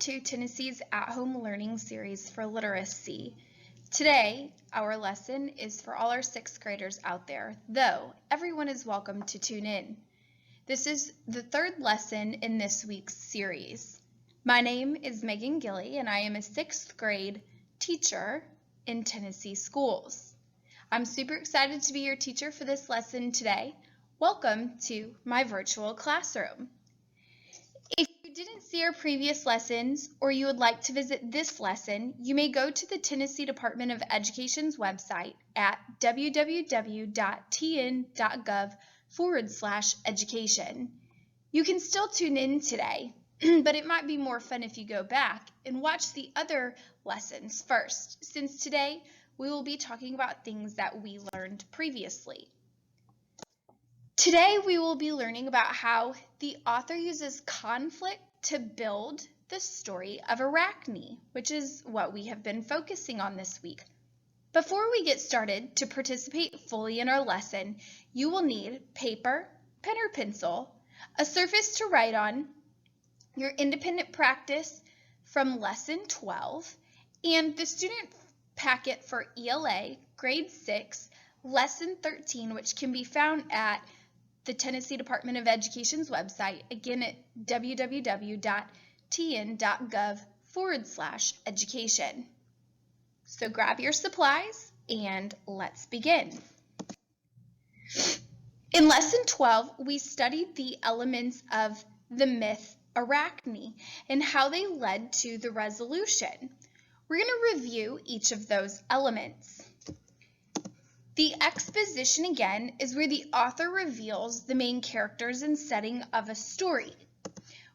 to Tennessee's at-home learning series for literacy. Today, our lesson is for all our 6th graders out there, though everyone is welcome to tune in. This is the 3rd lesson in this week's series. My name is Megan Gilly, and I am a 6th grade teacher in Tennessee schools. I'm super excited to be your teacher for this lesson today. Welcome to my virtual classroom. If you didn't see our previous lessons or you would like to visit this lesson, you may go to the Tennessee Department of Education's website at www.tn.gov/education. You can still tune in today, but it might be more fun if you go back and watch the other lessons first, since today we will be talking about things that we learned previously. Today we will be learning about how the author uses conflict to build the story of Arachne, which is what we have been focusing on this week. Before we get started, to participate fully in our lesson, you will need paper, pen or pencil, a surface to write on, your independent practice from Lesson 12, and the student packet for ELA Grade 6, Lesson 13, which can be found at the Tennessee Department of Education's website, again at www.tn.gov/education. So grab your supplies and let's begin. In Lesson 12, we studied the elements of the myth Arachne and how they led to the resolution. We're going to review each of those elements. The exposition, again, is where the author reveals the main characters and setting of a story,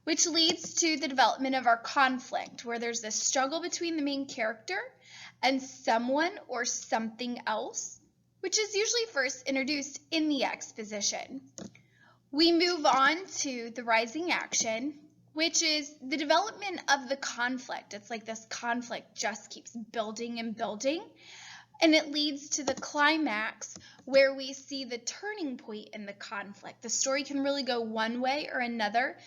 which leads to the development of our conflict, where there's a struggle between the main character and someone or something else, which is usually first introduced in the exposition. We move on to the rising action, which is the development of the conflict. It's like this conflict just keeps building and building. And it leads to the climax where we see the turning point in the conflict. The story can really go one way or another,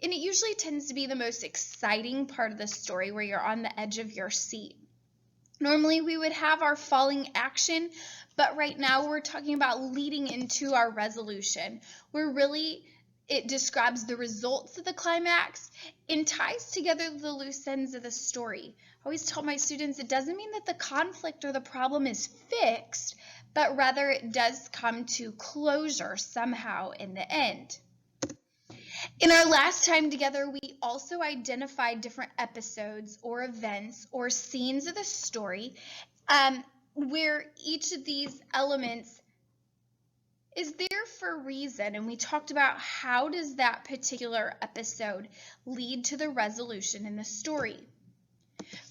and it usually tends to be the most exciting part of the story where you're on the edge of your seat. Normally we would have our falling action, but right now we're talking about leading into our resolution, where really it describes the results of the climax and ties together the loose ends of the story. I always tell my students it doesn't mean that the conflict or the problem is fixed, but rather it does come to closure somehow in the end. In our last time together, we also identified different episodes or events or scenes of the story where each of these elements is there for a reason, and we talked about how does that particular episode lead to the resolution in the story.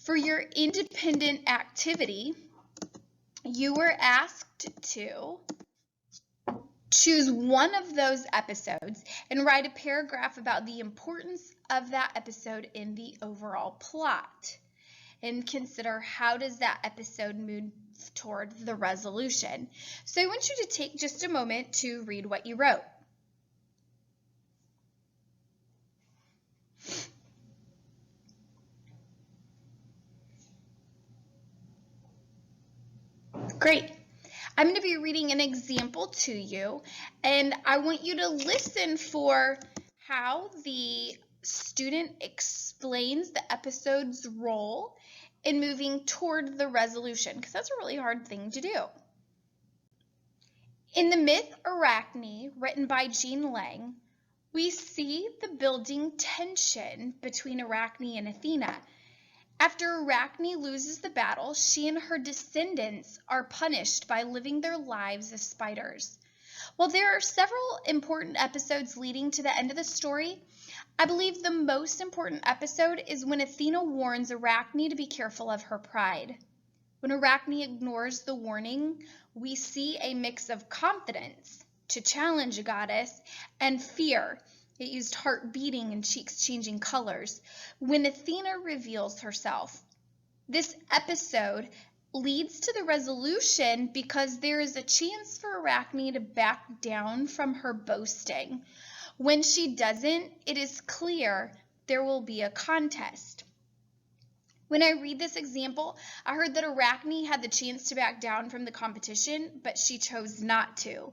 For your independent activity, you were asked to choose one of those episodes and write a paragraph about the importance of that episode in the overall plot, and consider how does that episode move toward the resolution. So I want you to take just a moment to read what you wrote. Great. I'm going to be reading an example to you, and I want you to listen for how the student explains the episode's role in moving toward the resolution, because that's a really hard thing to do. In the myth Arachne, written by Jean Lang, we see the building tension between Arachne and Athena. After Arachne loses the battle, she and her descendants are punished by living their lives as spiders. While there are several important episodes leading to the end of the story, I believe the most important episode is when Athena warns Arachne to be careful of her pride. When Arachne ignores the warning, we see a mix of confidence to challenge a goddess and fear. It used heart beating and cheeks changing colors when Athena reveals herself. This episode leads to the resolution because there is a chance for Arachne to back down from her boasting. When she doesn't, it is clear there will be a contest. When I read this example, I heard that Arachne had the chance to back down from the competition, but she chose not to.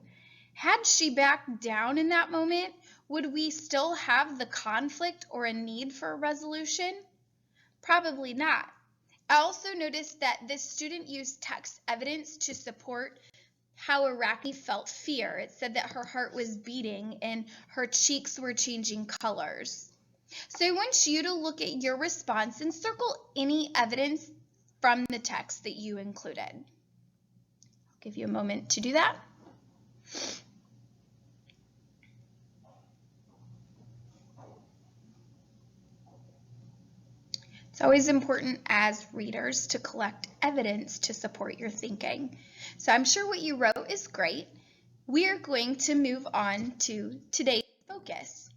Had she backed down in that moment, would we still have the conflict or a need for a resolution? Probably not. I also noticed that this student used text evidence to support how Arachne felt fear. It said that her heart was beating and her cheeks were changing colors. So I want you to look at your response and circle any evidence from the text that you included. I'll give you a moment to do that. It's always important as readers to collect evidence to support your thinking. So I'm sure what you wrote is great. We are going to move on to today's focus.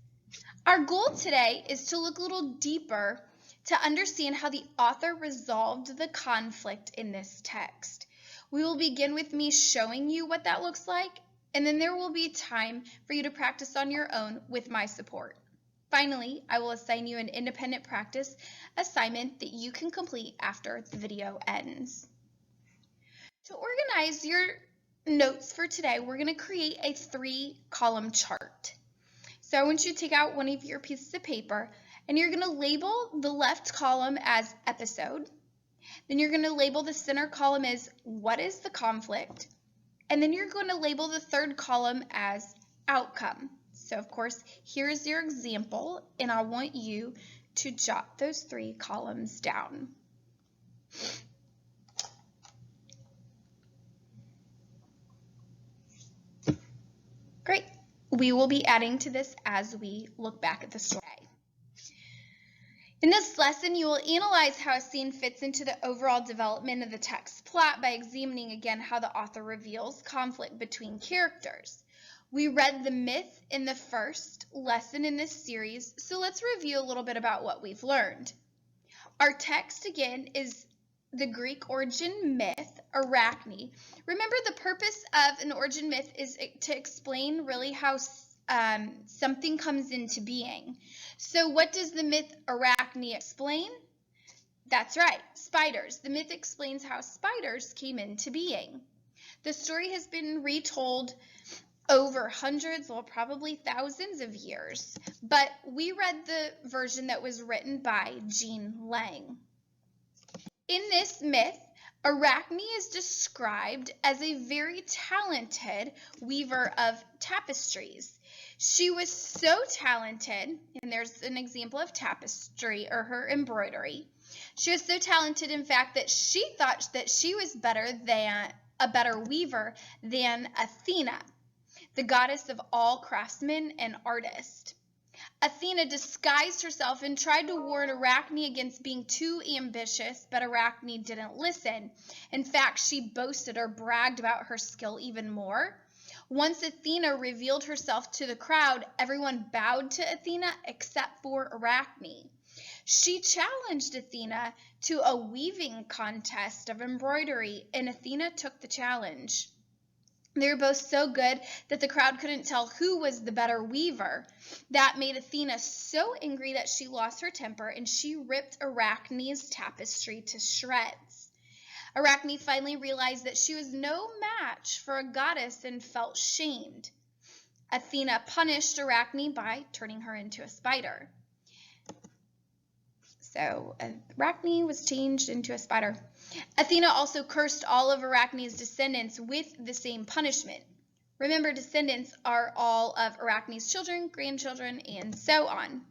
Our goal today is to look a little deeper to understand how the author resolved the conflict in this text. We will begin with me showing you what that looks like, and then there will be time for you to practice on your own with my support. Finally, I will assign you an independent practice assignment that you can complete after the video ends. To organize your notes for today, we're going to create a 3-column chart. So I want you to take out one of your pieces of paper and you're going to label the left column as episode. Then you're going to label the center column as what is the conflict. And then you're going to label the third column as outcome. So of course, here's your example, and I want you to jot those 3 columns down. Great. We will be adding to this as we look back at the story. In this lesson, you will analyze how a scene fits into the overall development of the text plot by examining again how the author reveals conflict between characters. We read the myth in the first lesson in this series, so let's review a little bit about what we've learned. Our text again is the Greek origin myth, Arachne. Remember, the purpose of an origin myth is to explain really how something comes into being. So what does the myth Arachne explain? That's right, spiders. The myth explains how spiders came into being. The story has been retold over hundreds, well, probably thousands of years, but we read the version that was written by Jean Lang. In this myth, Arachne is described as a very talented weaver of tapestries. She was so talented, and there's an example of tapestry or her embroidery. She was so talented, in fact, that she thought that she was a better weaver than Athena, the goddess of all craftsmen and artists. Athena disguised herself and tried to warn Arachne against being too ambitious, but Arachne didn't listen. In fact, she boasted or bragged about her skill even more. Once Athena revealed herself to the crowd, everyone bowed to Athena except for Arachne. She challenged Athena to a weaving contest of embroidery, and Athena took the challenge. They were both so good that the crowd couldn't tell who was the better weaver. That made Athena so angry that she lost her temper and she ripped Arachne's tapestry to shreds. Arachne finally realized that she was no match for a goddess and felt shamed. Athena punished Arachne by turning her into a spider. So Arachne was changed into a spider. Athena also cursed all of Arachne's descendants with the same punishment. Remember, descendants are all of Arachne's children, grandchildren, and so on.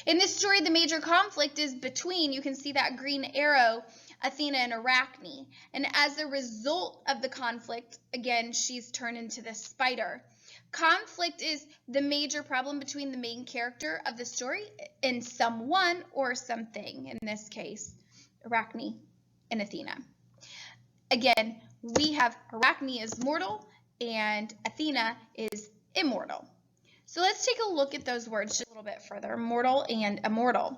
In this story, the major conflict is between, you can see that green arrow, Athena and Arachne. And as a result of the conflict, again, she's turned into this spider. Conflict is the major problem between the main character of the story and someone or something, in this case, Arachne and Athena. Again, we have Arachne is mortal and Athena is immortal. So let's take a look at those words just a little bit further, mortal and immortal.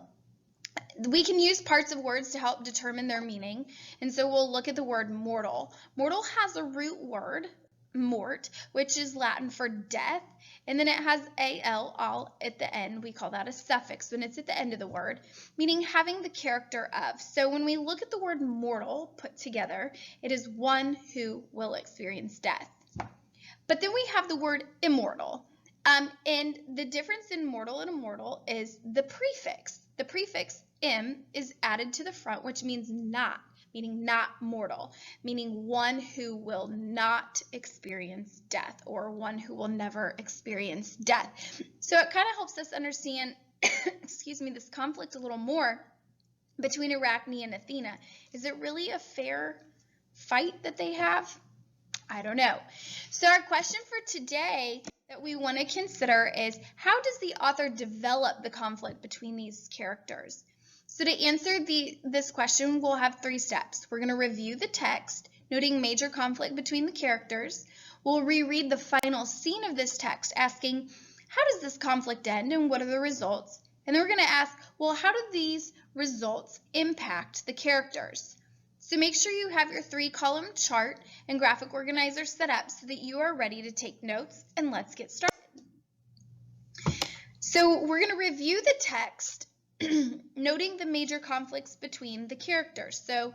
We can use parts of words to help determine their meaning, and so we'll look at the word mortal. Mortal has a root word mort, which is Latin for death, and then it has al all at the end. We call that a suffix when it's at the end of the word, meaning having the character of. So when we look at the word mortal put together, it is one who will experience death. But then we have the word immortal. And the difference in mortal and immortal is the prefix. The prefix im is added to the front, which means not, meaning not mortal, meaning one who will not experience death or one who will never experience death. So it kind of helps us understand, excuse me, this conflict a little more between Arachne and Athena. Is it really a fair fight that they have? I don't know. So our question for today that we want to consider is, how does the author develop the conflict between these characters? So to answer this question, we'll have 3 steps. We're going to review the text, noting major conflict between the characters. We'll reread the final scene of this text, asking, how does this conflict end and what are the results? And then we're going to ask, well, how do these results impact the characters? So make sure you have your 3-column chart and graphic organizer set up so that you are ready to take notes, and let's get started. So we're going to review the text, noting the major conflicts between the characters. So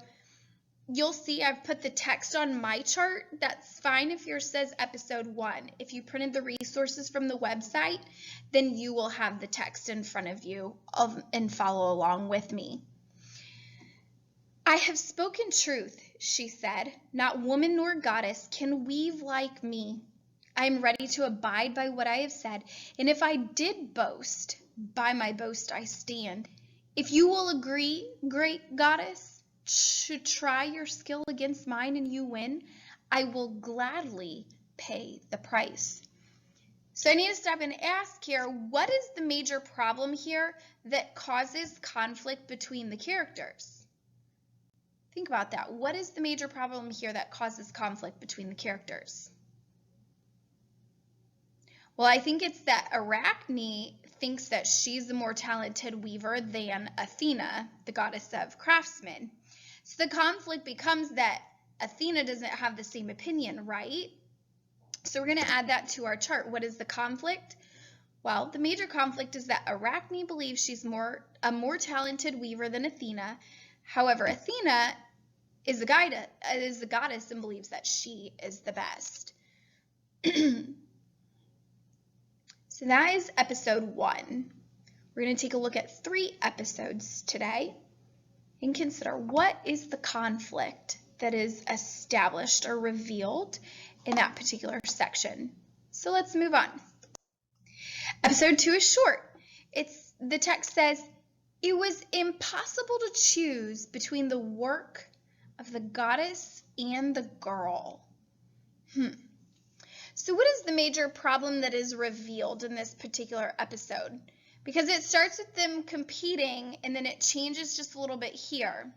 you'll see I've put the text on my chart. That's fine if yours says episode 1. If you printed the resources from the website, then you will have the text in front of you and follow along with me. I have spoken truth, she said. Not woman nor goddess can weave like me. I am ready to abide by what I have said, and if I did boast, by my boast I stand. If you will agree, great goddess, to try your skill against mine and you win, I will gladly pay the price. So I need to stop and ask here, what is the major problem here that causes conflict between the characters? Think about that. What is the major problem here that causes conflict between the characters? Well, I think it's that Arachne thinks that she's the more talented weaver than Athena, the goddess of craftsmen. So the conflict becomes that Athena doesn't have the same opinion, right? So we're going to add that to our chart. What is the conflict? Well, the major conflict is that Arachne believes she's a more talented weaver than Athena. However, Athena is a goddess and believes that she is the best. So that is episode 1. We're going to take a look at 3 episodes today and consider what is the conflict that is established or revealed in that particular section. So let's move on. Episode 2 is short. The text says, it was impossible to choose between the work of the goddess and the girl. So what is the major problem that is revealed in this particular episode? Because it starts with them competing and then it changes just a little bit here.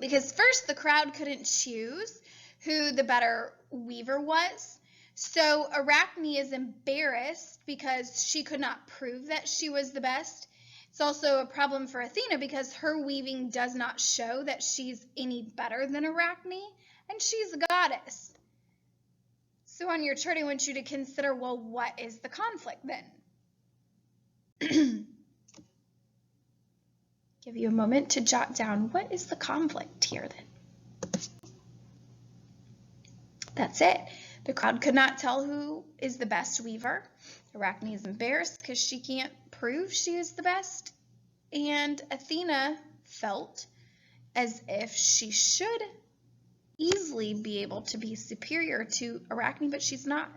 Because first the crowd couldn't choose who the better weaver was. So Arachne is embarrassed because she could not prove that she was the best. It's also a problem for Athena because her weaving does not show that she's any better than Arachne, and she's a goddess. So on your chart, I want you to consider, well, what is the conflict then? Give you a moment to jot down, what is the conflict here then? That's it. The crowd could not tell who is the best weaver. Arachne is embarrassed because she can't prove she is the best. And Athena felt as if she should easily be able to be superior to Arachne, but she's not.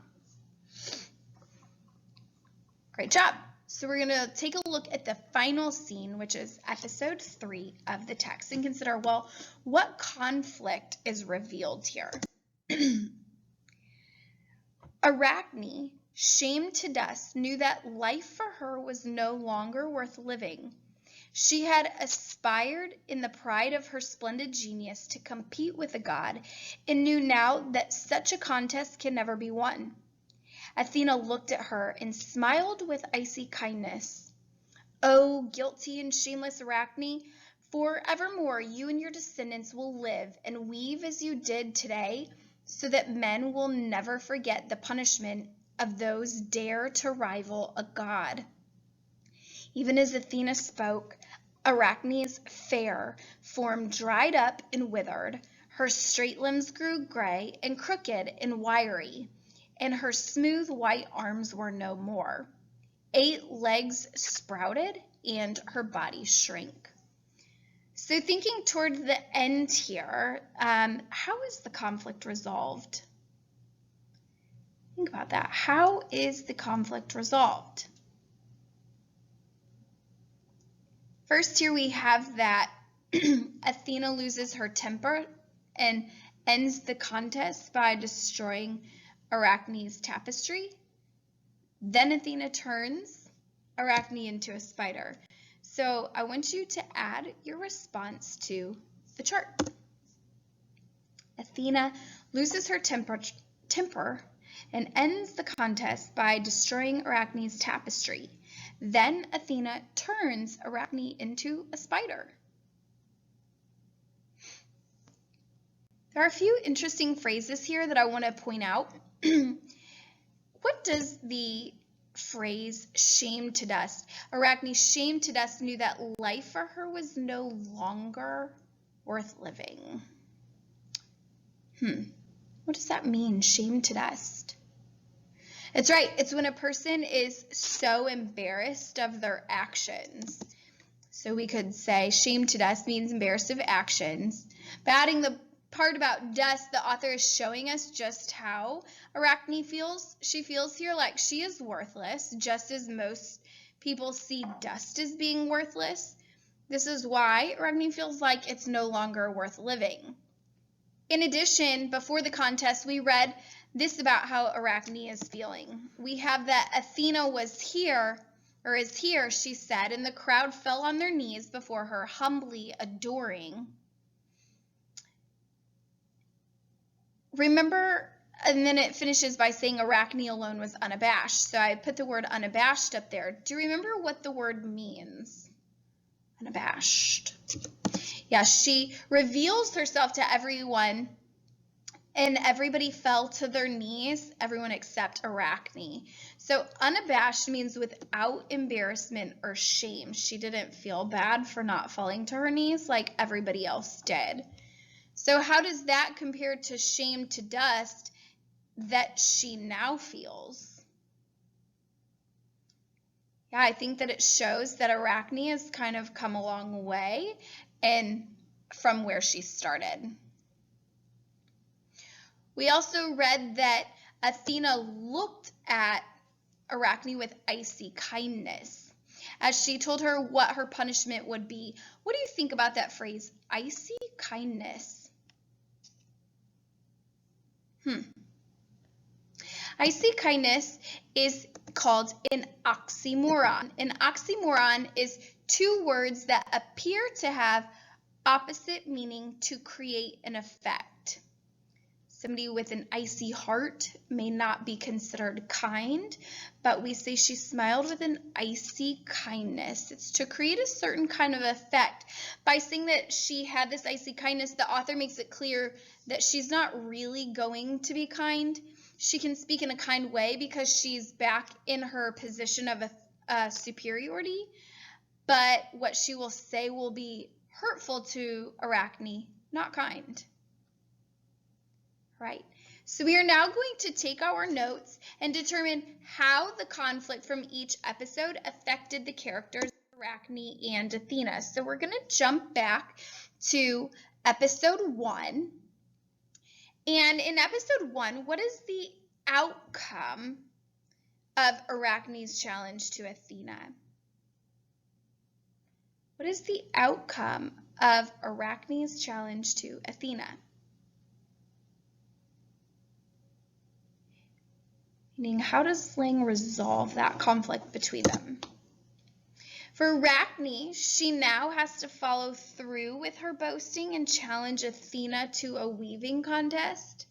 Great job. So we're going to take a look at the final scene, which is episode 3 of the text, and consider, well, what conflict is revealed here? Arachne, shamed to dust, knew that life for her was no longer worth living. She had aspired in the pride of her splendid genius to compete with a god, and knew now that such a contest can never be won. Athena looked at her and smiled with icy kindness. "O guilty and shameless Arachne, forevermore you and your descendants will live and weave as you did today, so that men will never forget the punishment of those dare to rival a god. Even as Athena spoke, Arachne's fair form dried up and withered, her straight limbs grew gray and crooked and wiry, and her smooth white arms were no more. 8 legs sprouted, and her body shrank. So thinking toward the end here, how is the conflict resolved? Think about that. How is the conflict resolved? First, here we have that Athena loses her temper and ends the contest by destroying Arachne's tapestry. Then Athena turns Arachne into a spider. So I want you to add your response to the chart. Athena loses her temper and ends the contest by destroying Arachne's tapestry. Then Athena turns Arachne into a spider. There are a few interesting phrases here that I want to point out. What does the phrase shamed to dust? Arachne, shamed to dust, knew that life for her was no longer worth living. What does that mean, shamed to dust? It's right. It's when a person is so embarrassed of their actions. So we could say shamed to dust means embarrassed of actions. But adding the part about dust, the author is showing us just how Arachne feels. She feels here like she is worthless, just as most people see dust as being worthless. This is why Arachne feels like it's no longer worth living. In addition, before the contest, we read this about how Arachne is feeling. We have that Athena was here, or is here, she said, and the crowd fell on their knees before her, humbly adoring. Remember, and then it finishes by saying Arachne alone was unabashed. So I put the word unabashed up there. Do you remember what the word means? Unabashed. Yeah, she reveals herself to everyone, and everybody fell to their knees, everyone except Arachne. So unabashed means without embarrassment or shame. She didn't feel bad for not falling to her knees like everybody else did. So how does that compare to shame to dust that she now feels? Yeah, I think that it shows that Arachne has kind of come a long way and from where she started. We also read that Athena looked at Arachne with icy kindness as she told her what her punishment would be. What do you think about that phrase, icy kindness? Icy kindness is called an oxymoron. An oxymoron is 2 words that appear to have opposite meaning to create an effect. Somebody with an icy heart may not be considered kind, but we say she smiled with an icy kindness. It's to create a certain kind of effect. By saying that she had this icy kindness, the author makes it clear that she's not really going to be kind. She can speak in a kind way because she's back in her position of superiority, but what she will say will be hurtful to Arachne, not kind. Right. So we are now going to take our notes and determine how the conflict from each episode affected the characters Arachne and Athena. So we're going to jump back to episode 1. And in episode 1, what is the outcome of Arachne's challenge to Athena? What is the outcome of Arachne's challenge to Athena? Meaning, how does Sling resolve that conflict between them? For Arachne, she now has to follow through with her boasting and challenge Athena to a weaving contest.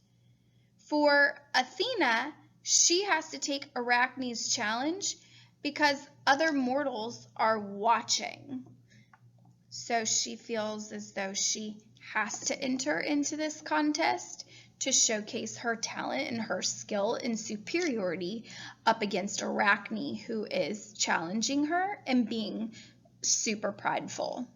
For Athena, she has to take Arachne's challenge because other mortals are watching. So she feels as though she has to enter into this contest to showcase her talent and her skill and superiority up against Arachne, who is challenging her and being super prideful.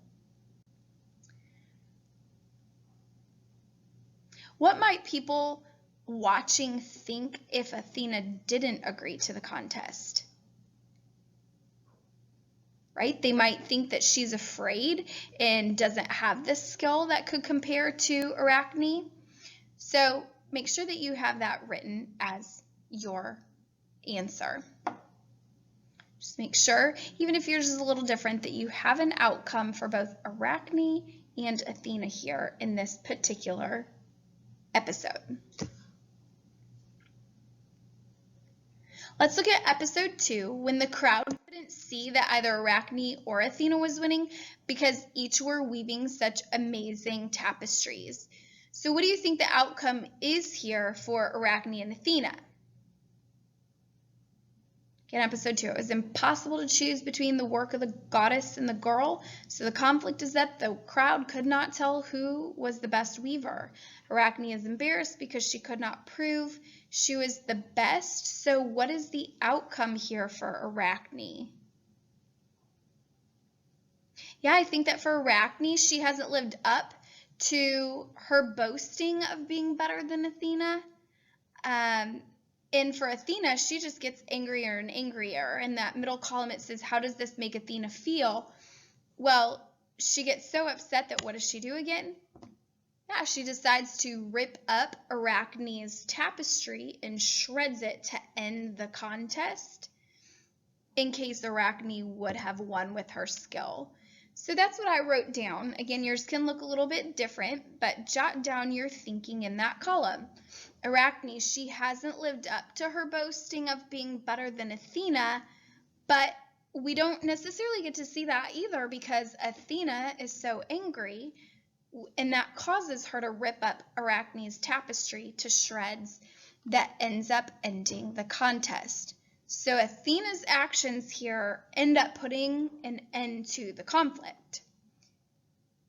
What might people watching think if Athena didn't agree to the contest? Right? They might think that she's afraid and doesn't have this skill that could compare to Arachne. So make sure that you have that written as your answer. Just make sure, even if yours is a little different, that you have an outcome for both Arachne and Athena here in this particular episode. Let's look at episode 2, when the crowd couldn't see that either Arachne or Athena was winning because each were weaving such amazing tapestries. So what do you think the outcome is here for Arachne and Athena? In episode 2, it was impossible to choose between the work of the goddess and the girl, so the conflict is that the crowd could not tell who was the best weaver. Arachne is embarrassed because she could not prove she was the best, so what is the outcome here for Arachne? Yeah, I think that for Arachne, she hasn't lived up to her boasting of being better than Athena. And for Athena, she just gets angrier and angrier. In that middle column, it says, how does this make Athena feel? Well, she gets so upset that what does she do again? Yeah, she decides to rip up Arachne's tapestry and shreds it to end the contest in case Arachne would have won with her skill. So that's what I wrote down. Again, yours can look a little bit different, but jot down your thinking in that column. Arachne, she hasn't lived up to her boasting of being better than Athena, but we don't necessarily get to see that either because Athena is so angry, and that causes her to rip up Arachne's tapestry to shreds that ends up ending the contest. So Athena's actions here end up putting an end to the conflict.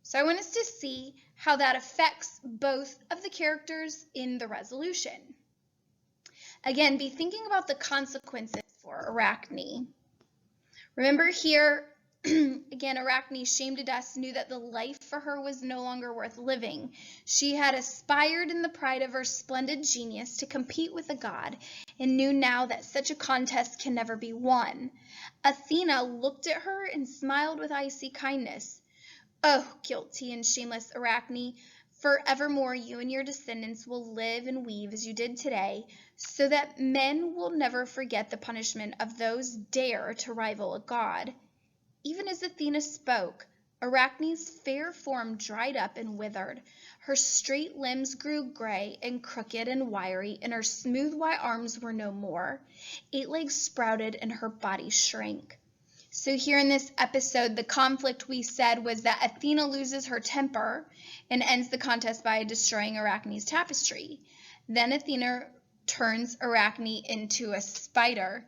So I want us to see how that affects both of the characters in the resolution. Again, be thinking about the consequences for Arachne. Remember here, again, Arachne, shamed to death, knew that the life for her was no longer worth living. She had aspired in the pride of her splendid genius to compete with a god and knew now that such a contest can never be won. Athena looked at her and smiled with icy kindness. Oh, guilty and shameless Arachne, forevermore you and your descendants will live and weave as you did today, so that men will never forget the punishment of those dare to rival a god. Even as Athena spoke, Arachne's fair form dried up and withered. Her straight limbs grew gray and crooked and wiry, and her smooth white arms were no more. 8 legs sprouted and her body shrank. So here in this episode, the conflict we said was that Athena loses her temper and ends the contest by destroying Arachne's tapestry. Then Athena turns Arachne into a spider.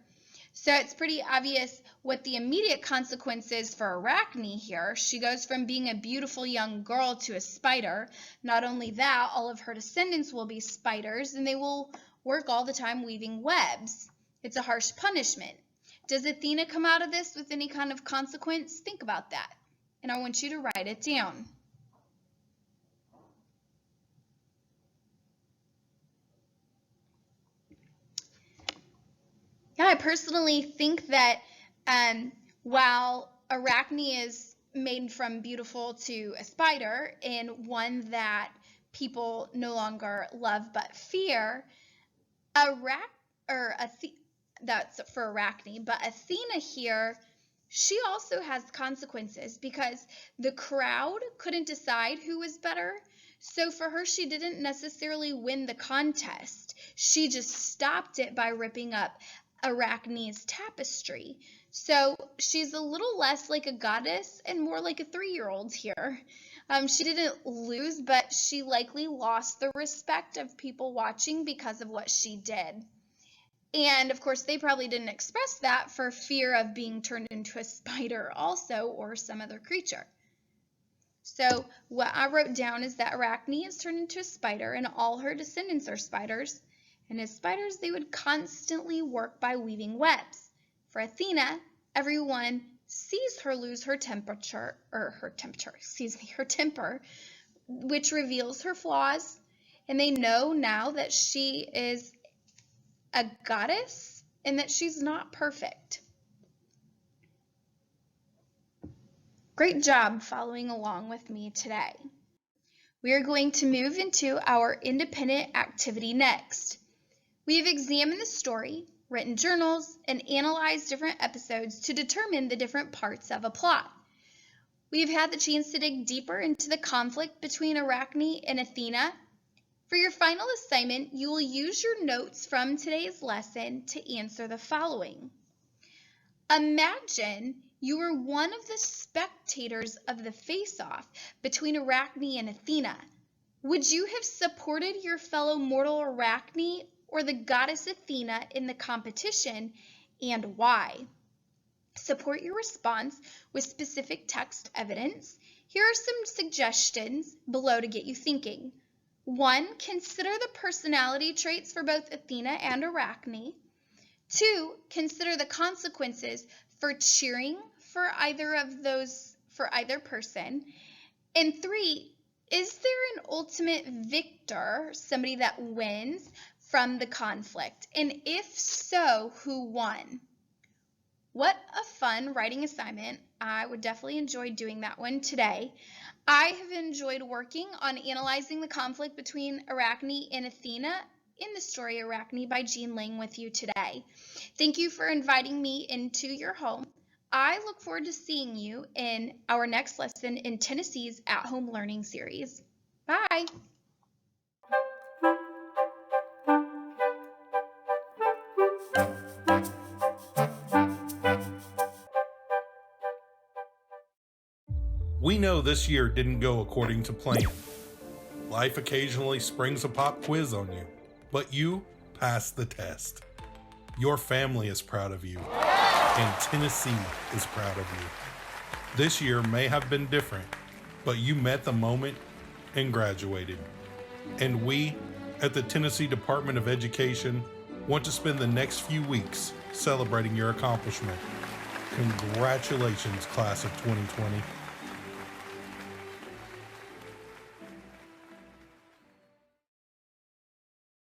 So it's pretty obvious what the immediate consequence is for Arachne here. She goes from being a beautiful young girl to a spider. Not only that, all of her descendants will be spiders, and they will work all the time weaving webs. It's a harsh punishment. Does Athena come out of this with any kind of consequence? Think about that, and I want you to write it down. Yeah, I personally think that while Arachne is made from beautiful to a spider and one that people no longer love but fear, that's for Arachne, but Athena here, she also has consequences because the crowd couldn't decide who was better. So for her, she didn't necessarily win the contest. She just stopped it by ripping up Arachne's tapestry. So she's a little less like a goddess and more like a 3-year-old here. She didn't lose, but she likely lost the respect of people watching because of what she did. And of course, they probably didn't express that for fear of being turned into a spider also, or some other creature. So what I wrote down is that Arachne is turned into a spider and all her descendants are spiders. And as spiders, they would constantly work by weaving webs. For Athena, everyone sees her lose her temper, which reveals her flaws. And they know now that she is a goddess and that she's not perfect. Great job following along with me today. We are going to move into our independent activity next. We have examined the story, written journals, and analyzed different episodes to determine the different parts of a plot. We have had the chance to dig deeper into the conflict between Arachne and Athena. For your final assignment, you will use your notes from today's lesson to answer the following. Imagine you were one of the spectators of the face-off between Arachne and Athena. Would you have supported your fellow mortal Arachne or the goddess Athena in the competition, and why? Support your response with specific text evidence. Here are some suggestions below to get you thinking. 1. Consider the personality traits for both Athena and Arachne. 2. Consider the consequences for cheering for either person. And 3. Is there an ultimate victor, somebody that wins from the conflict? And if so, who won? What a fun writing assignment. I would definitely enjoy doing that one today. I have enjoyed working on analyzing the conflict between Arachne and Athena in the story Arachne by Jean Lang with you today. Thank you for inviting me into your home. I look forward to seeing you in our next lesson in Tennessee's at-home learning series. Bye. We know this year didn't go according to plan. Life occasionally springs a pop quiz on you, but you passed the test. Your family is proud of you, and Tennessee is proud of you. This year may have been different, but you met the moment and graduated. And we, at the Tennessee Department of Education, want to spend the next few weeks celebrating your accomplishment. Congratulations, class of 2020.